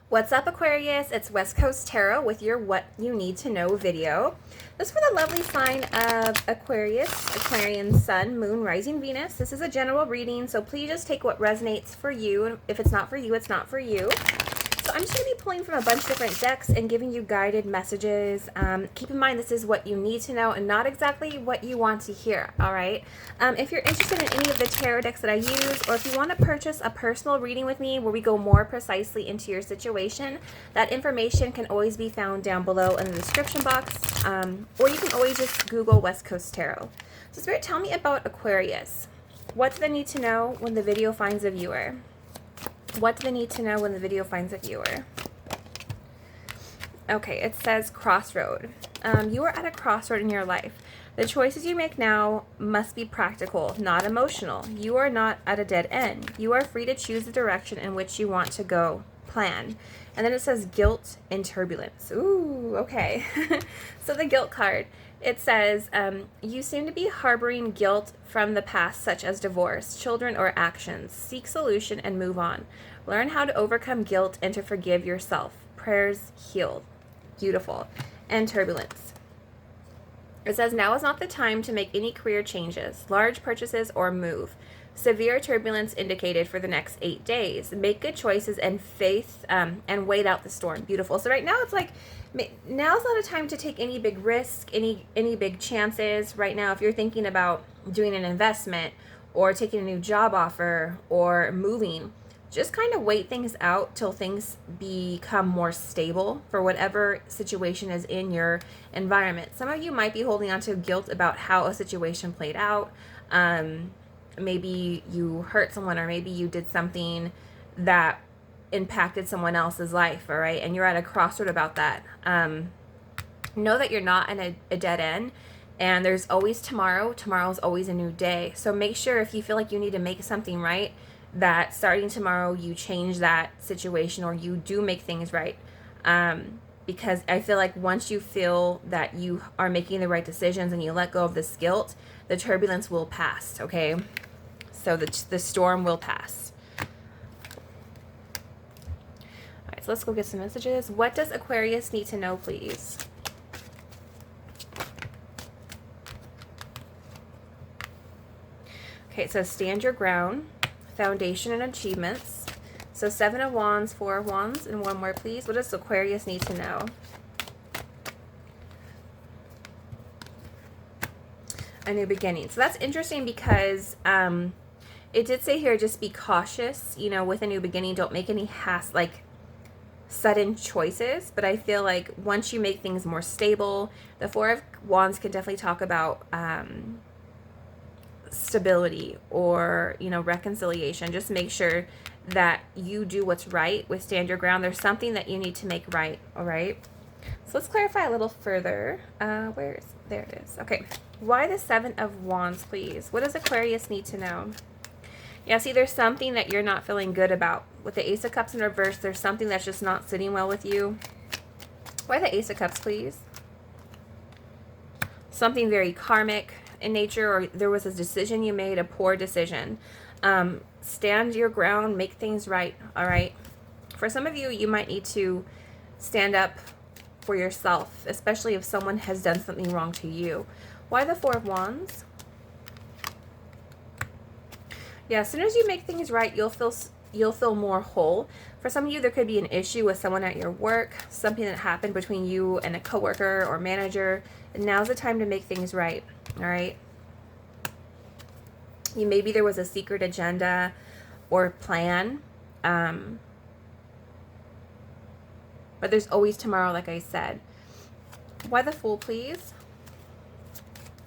What's up, Aquarius? It's West Coast Tarot with your What You Need to Know video. This is for the lovely sign of Aquarius, Aquarian Sun, Moon, Rising Venus. This is a general reading, so please just take what resonates for you. If it's not for you, it's not for you. So I'm just going to be pulling from a bunch of different decks and giving you guided messages. Keep in mind this is what you need to know and not exactly what you want to hear, all right? If you're interested in any of the tarot decks that I use, or if you want to purchase a personal reading with me where we go more precisely into your situation, that information can always be found down below in the description box, or you can always just Google West Coast Tarot. So Spirit, tell me about Aquarius. What do they need to know when the video finds a viewer? What do they need to know when the video finds a viewer? Okay, it says crossroad. You are at a crossroad in your life. The choices you make now must be practical, not emotional. You are not at a dead end. You are free to choose the direction in which you want to go. Plan. And then it says guilt and turbulence. Ooh, okay. So the guilt card. It says, you seem to be harboring guilt from the past, such as divorce, children, or actions. Seek solution and move on. Learn how to overcome guilt and to forgive yourself. Prayers healed. Beautiful. And turbulence. It says, now is not the time to make any career changes, large purchases, or move. Severe turbulence indicated for the next 8 days. Make good choices and faith and wait out the storm. Beautiful. So right now it's like, now's not a time to take any big risk, any big chances. Right now, if you're thinking about doing an investment or taking a new job offer or moving, just kind of wait things out till things become more stable for whatever situation is in your environment. Some of you might be holding on to guilt about how a situation played out. Maybe you hurt someone, or maybe you did something that impacted someone else's life, all right? And you're at a crossroad about that. Know that you're not in a dead end, and there's always tomorrow. Tomorrow's always a new day. So make sure if you feel like you need to make something right, that starting tomorrow you change that situation or you do make things right. Because I feel like once you feel that you are making the right decisions and you let go of this guilt, the turbulence will pass, okay? So the storm will pass. All right, so let's go get some messages. What does Aquarius need to know, please? Okay, it says stand your ground, foundation and achievements. So 7 of Wands, 4 of Wands, and one more, please. What does Aquarius need to know? A new beginning. So that's interesting because it did say here, just be cautious, you know, with a new beginning. Don't make any sudden choices. But I feel like once you make things more stable, the 4 of Wands can definitely talk about stability or, you know, reconciliation. Just make sure that you do what's right, withstand your ground. There's something that you need to make right, all right? So let's clarify a little further. There it is. Okay. Why the 7 of Wands, please? What does Aquarius need to know? Yeah, see, there's something that you're not feeling good about. With the Ace of Cups in reverse, there's something that's just not sitting well with you. Why the Ace of Cups, please? Something very karmic in nature, or there was a decision you made, a poor decision. Stand your ground, make things right, all right? For some of you, you might need to stand up for yourself, especially if someone has done something wrong to you. Why the 4 of Wands? Yeah, as soon as you make things right, you'll feel more whole. For some of you, there could be an issue with someone at your work, something that happened between you and a coworker or manager, and now's the time to make things right, all right? Maybe there was a secret agenda or plan, but there's always tomorrow, like I said. Why the Fool, please?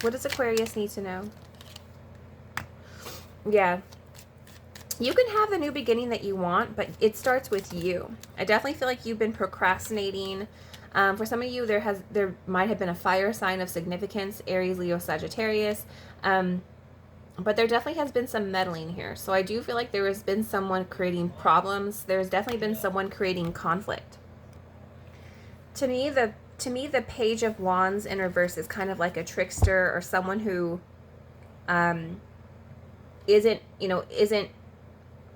What does Aquarius need to know? Yeah. You can have the new beginning that you want, but it starts with you. I definitely feel like you've been procrastinating. For some of you, there might have been a fire sign of significance, Aries, Leo, Sagittarius. But there definitely has been some meddling here. So I do feel like there has been someone creating problems. There's definitely been someone creating conflict. To me, the Page of Wands in reverse is kind of like a trickster or someone who isn't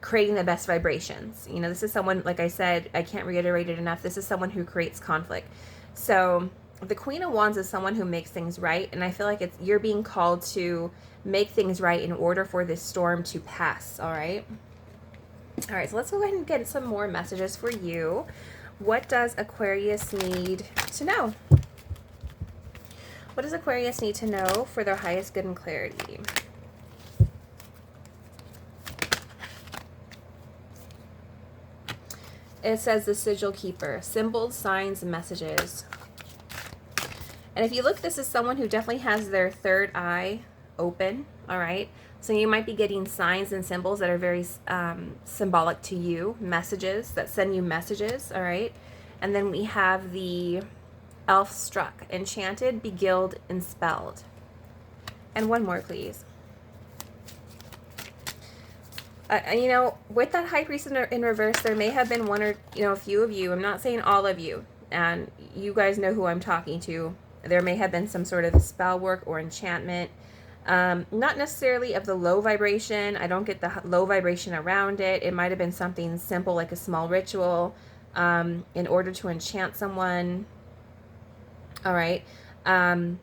creating the best vibrations. You know, this is someone, like I said, I can't reiterate it enough, this is someone who creates conflict. So the Queen of Wands is someone who makes things right, and I feel like you're being called to make things right in order for this storm to pass. All right, so let's go ahead and get some more messages for you. What does Aquarius need to know? What does Aquarius need to know for their highest good and clarity? It says the Sigil Keeper, symbols, signs, and messages. And if you look, this is someone who definitely has their third eye open, all right? So you might be getting signs and symbols that are very symbolic to you, messages that send you messages, all right? And then we have the Elf Struck, enchanted, beguiled, and spelled. And one more, please. You know, with that High Priest in reverse, there may have been one or, you know, a few of you. I'm not saying all of you. And you guys know who I'm talking to. There may have been some sort of spell work or enchantment. Not necessarily of the low vibration. I don't get the low vibration around it. It might have been something simple like a small ritual in order to enchant someone. All right. I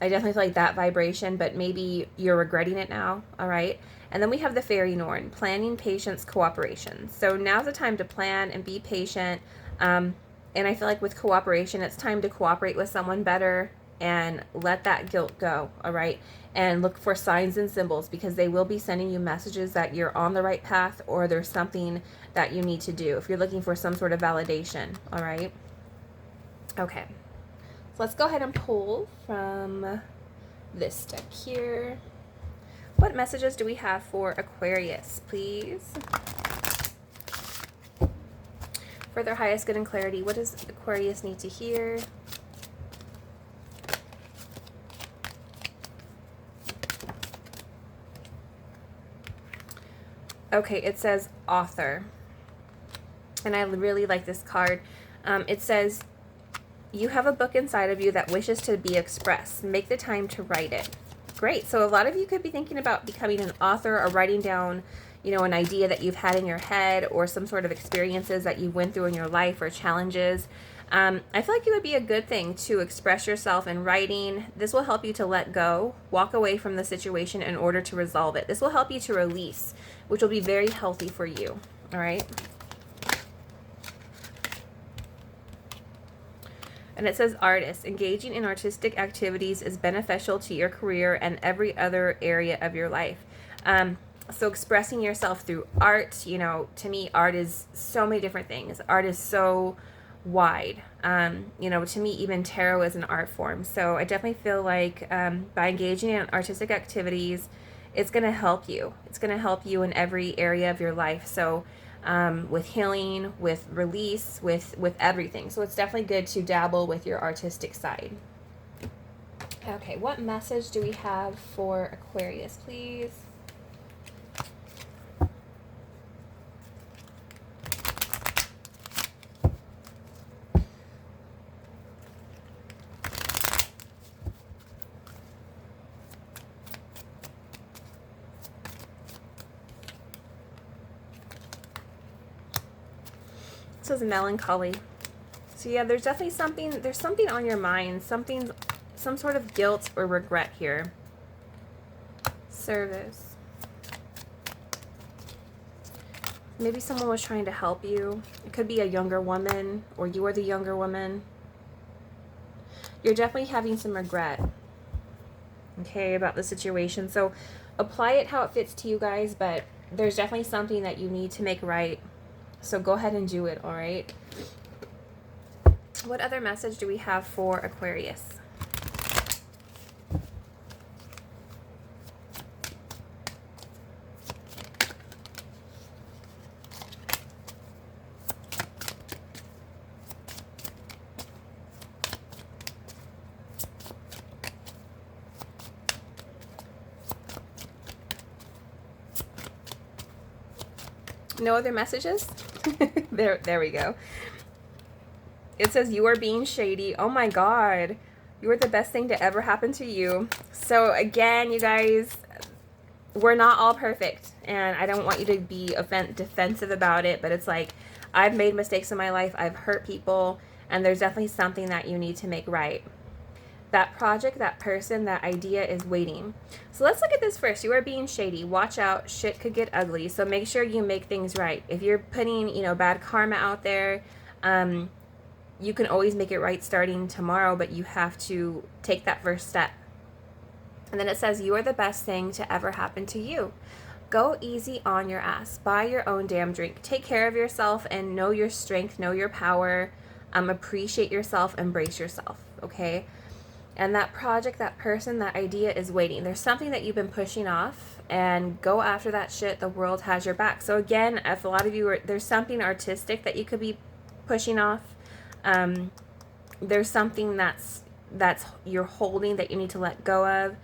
definitely feel like that vibration, but maybe you're regretting it now. All right. And then we have the Fairy Norn, planning, patience, cooperation. So now's the time to plan and be patient. And I feel like with cooperation, it's time to cooperate with someone better and let that guilt go. All right. And look for signs and symbols, because they will be sending you messages that you're on the right path, or there's something that you need to do if you're looking for some sort of validation. All right. Okay. So let's go ahead and pull from this deck here. What messages do we have for Aquarius, please? For their highest good and clarity, what does Aquarius need to hear? Okay, it says author. And I really like this card. It says, you have a book inside of you that wishes to be expressed. Make the time to write it. Great. So a lot of you could be thinking about becoming an author or writing down, you know, an idea that you've had in your head, or some sort of experiences that you went through in your life, or challenges. I feel like it would be a good thing to express yourself in writing. This will help you to let go, walk away from the situation in order to resolve it. This will help you to release, which will be very healthy for you. All right. And it says artist, engaging in artistic activities is beneficial to your career and every other area of your life. So expressing yourself through art, you know, to me, art is so many different things. Art is so wide. You know, to me, even tarot is an art form. So I definitely feel like by engaging in artistic activities, it's going to help you. It's going to help you in every area of your life. So with healing, with release, with everything. So it's definitely good to dabble with your artistic side. Okay, what message do we have for Aquarius, please? It says melancholy. So yeah, there's definitely something on your mind, some sort of guilt or regret here. Service. Maybe someone was trying to help you. It could be a younger woman, or you are the younger woman. You're definitely having some regret, okay, about the situation. So apply it how it fits to you guys, but there's definitely something that you need to make right. So go ahead and do it, all right? What other message do we have for Aquarius? No other messages? There we go. It says you are being shady. Oh my God. You are the best thing to ever happen to you. So again, you guys, we're not all perfect, and I don't want you to be defensive about it, but it's like, I've made mistakes in my life, I've hurt people, and there's definitely something that you need to make right. That project, that person, that idea is waiting. So let's look at this first. You are being shady. Watch out. Shit could get ugly. So make sure you make things right. If you're putting, bad karma out there, you can always make it right starting tomorrow, but you have to take that first step. And then it says, you are the best thing to ever happen to you. Go easy on your ass. Buy your own damn drink. Take care of yourself and know your strength, know your power. Appreciate yourself, embrace yourself, okay? And that project, that person, that idea is waiting. There's something that you've been pushing off, and go after that shit. The world has your back. So again, if a lot of you are, there's something artistic that you could be pushing off. There's something that's you're holding that you need to let go of,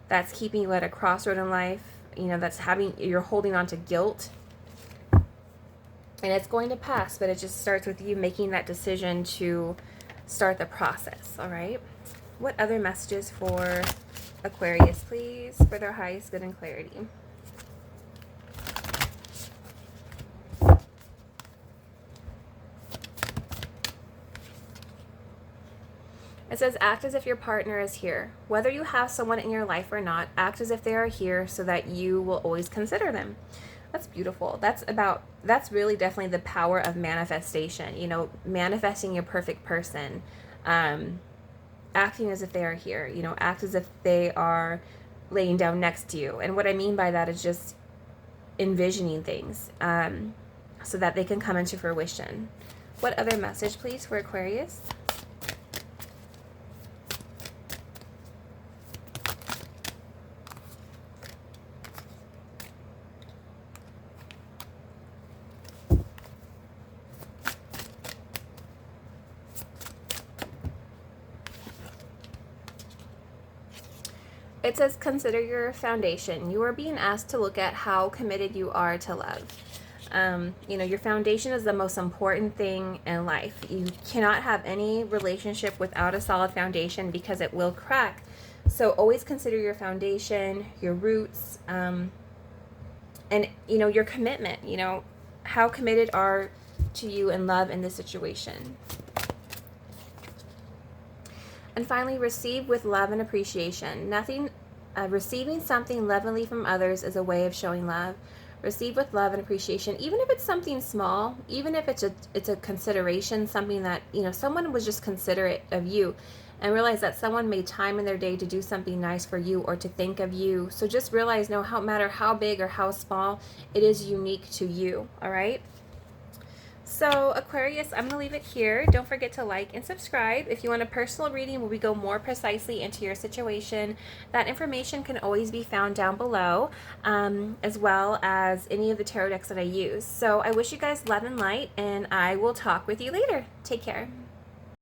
that's keeping you at a crossroad in life. You're holding on to guilt. And it's going to pass, but it just starts with you making that decision to start the process, all right? What other messages for Aquarius, please, for their highest good and clarity? It says, act as if your partner is here. Whether you have someone in your life or not, act as if they are here so that you will always consider them. That's beautiful. That's really definitely the power of manifestation, manifesting your perfect person. Acting as if they are here, act as if they are laying down next to you. And what I mean by that is just envisioning things so that they can come into fruition. What other message, please, for Aquarius? It says, consider your foundation. You are being asked to look at how committed you are to love. Your foundation is the most important thing in life. You cannot have any relationship without a solid foundation because it will crack. So always consider your foundation, your roots, and, your commitment. How committed are to you in love in this situation. And finally, receive with love and appreciation. Receiving something lovingly from others is a way of showing love. Receive with love and appreciation, even if it's something small, even if it's a consideration, something that, someone was just considerate of you, and realize that someone made time in their day to do something nice for you or to think of you. So just realize, no matter how big or how small, it is unique to you, all right? So Aquarius, I'm going to leave it here. Don't forget to like and subscribe. If you want a personal reading where we go more precisely into your situation, that information can always be found down below, as well as any of the tarot decks that I use. So I wish you guys love and light, and I will talk with you later. Take care.